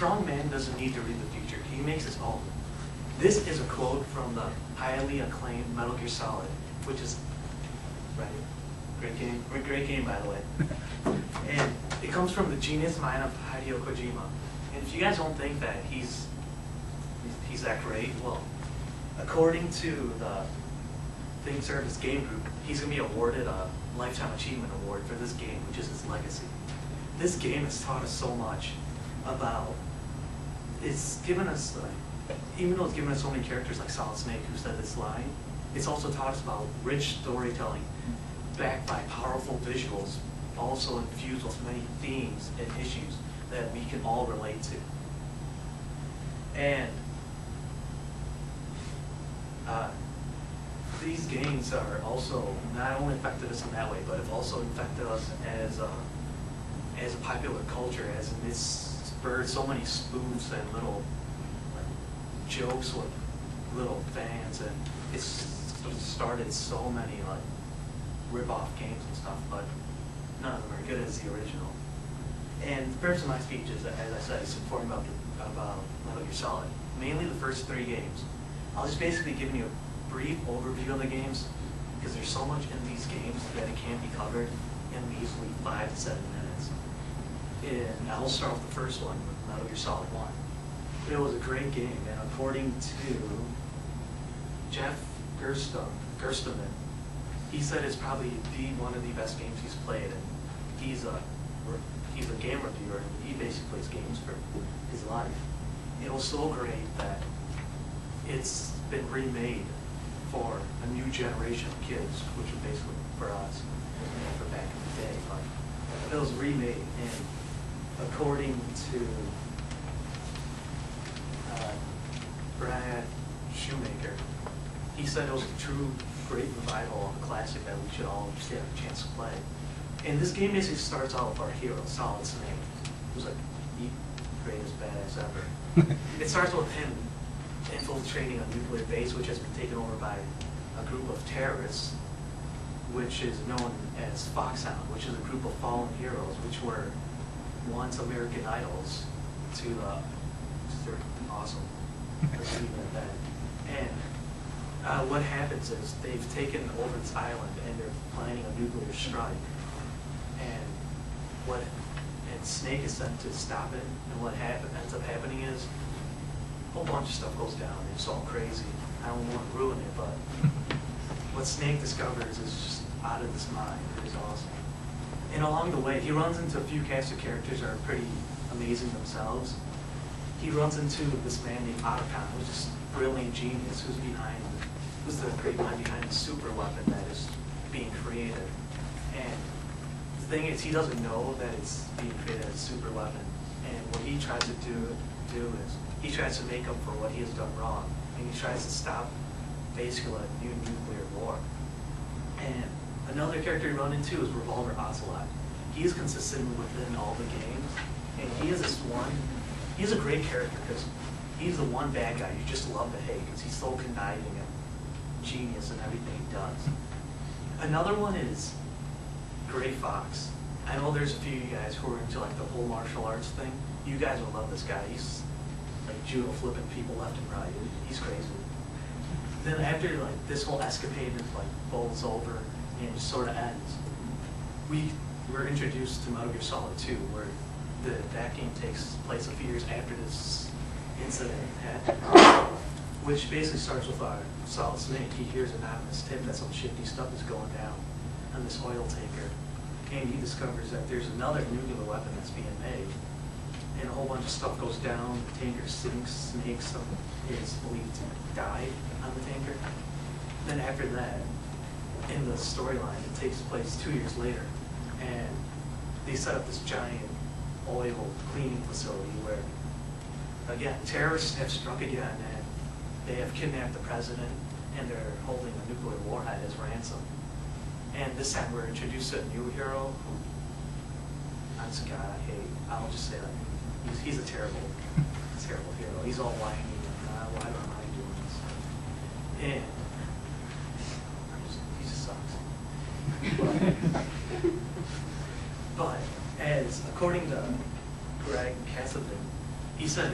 strong man doesn't need to read the future. He makes his own. This is a quote from the highly acclaimed Metal Gear Solid, which is, right, great game by the way. And it comes from the genius mind of Hideo Kojima. And if you guys don't think that he's that great, well, according to the Thing Service Game Group, he's going to be awarded a Lifetime Achievement Award for this game, which is his legacy. This game has taught us so much about, it's given us, even though it's given us so many characters like Solid Snake who said this line, it's also taught us about rich storytelling backed by powerful visuals, also infused with many themes and issues that we can all relate to. And these games are also not only affected us in that way, but have also affected us as a popular culture, as in it's spurred so many spoofs and little jokes with little fans, and it's started so many rip-off games and stuff, but none of them are good as the original. And the purpose of my speech is, as I said, is informing about Metal Gear Solid, mainly the first 3 games. I'll just basically give you a brief overview of the games, because there's so much in these games that it can't be covered in measly 5 to 7 minutes. And I'll start with the first one, with Metal Gear Solid 1. It was a great game, and according to Jeff Gerstmann, he said it's probably one of the best games he's played, and he's a game reviewer, and he basically plays games for his life. It was so great that it's been remade for a new generation of kids, which was basically for us, for back in the day. But it was remade, and according to Brad Shoemaker, he said it was a true great revival of a classic that we should all just have a chance to play. And this game basically starts out with our hero, Solid Snake, who's like the greatest badass ever. It starts with him infiltrating a nuclear base which has been taken over by a group of terrorists, which is known as Foxhound, which is a group of fallen heroes which were once American idols to they're awesome. Let's leave it at that. And what happens is they've taken over this island and they're planning a nuclear strike. And Snake is sent to stop it. And what ends up happening is a whole bunch of stuff goes down. It's all crazy. I don't want to ruin it, but what Snake discovers is just out of this mind. It is awesome. And along the way, he runs into a few cast of characters that are pretty amazing themselves. He runs into this man named Otacon, who's this brilliant genius who's the great mind behind the super weapon that is being created. And the thing is, he doesn't know that it's being created as a super weapon. And what he tries to do is he tries to make up for what he has done wrong, and he tries to stop basically a new nuclear war. And another character you run into is Revolver Ocelot. He is consistent within all the games, and he's a great character because he's the one bad guy you just love to hate because he's so conniving and genius in everything he does. Another one is Gray Fox. I know there's a few of you guys who are into like the whole martial arts thing. You guys will love this guy. He's like judo flipping people left and right. He's crazy. Then after like this whole escapade like bowls over and it sort of ends, we're introduced to Metal Gear Solid 2, where that game takes place a few years after this incident happened, which basically starts with our Solid Snake. He hears an anonymous tip that some shifty stuff is going down on this oil tanker, and he discovers that there's another nuclear weapon that's being made, and a whole bunch of stuff goes down. The tanker sinks. Snake is believed to die on the tanker. Then after that, in the storyline, it takes place 2 years later, and they set up this giant oil cleaning facility where, again, terrorists have struck again, and they have kidnapped the president, and they're holding a nuclear warhead as ransom. And this time we're introduced to a new hero who, that's a guy I hate. I'll just say that. He's a terrible hero. He's all whiny and why am I doing this? And he just sucks. But as according to Greg Cassavan, he said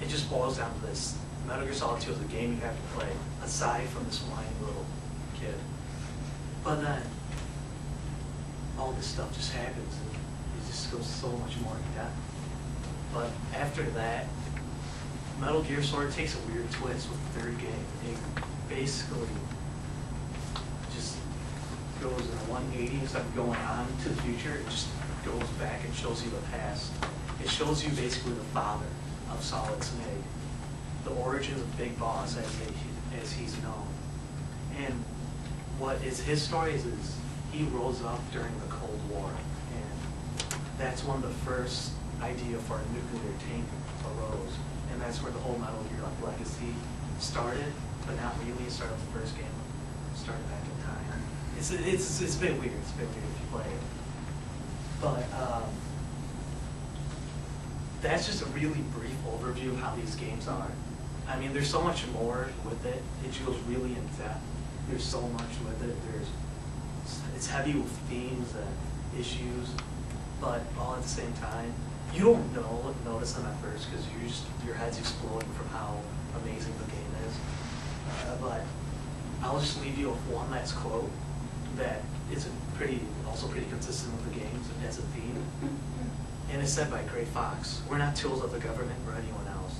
it just boils down to this. Metal Gear Solid 2 is a game you have to play, aside from this whiny little kid. But then, all this stuff just happens, and it just goes so much more in depth. But after that, Metal Gear sort of takes a weird twist with the third game. It basically just goes in a 180 instead of going on to the future. It just goes back and shows you the past. It shows you basically the father of Solid Snake, the origins of Big Boss as he's known. And what is his story is he rose up during the Cold War, and that's when the first idea for a nuclear tank arose, and that's where the whole Metal Gear legacy started, but not really. It started with the first game, started back in time. It's a bit weird. It's a bit weird if you play it, but that's just a really brief overview of how these games are. I mean, there's so much more with it. It goes really in depth. There's so much with it. It's heavy with themes and issues, but all at the same time, you don't notice them at first because your head's exploding from how amazing the game is. But I'll just leave you with one last quote that is also pretty consistent with the games as a theme. And it's said by Gray Fox: "We're not tools of the government or anyone else.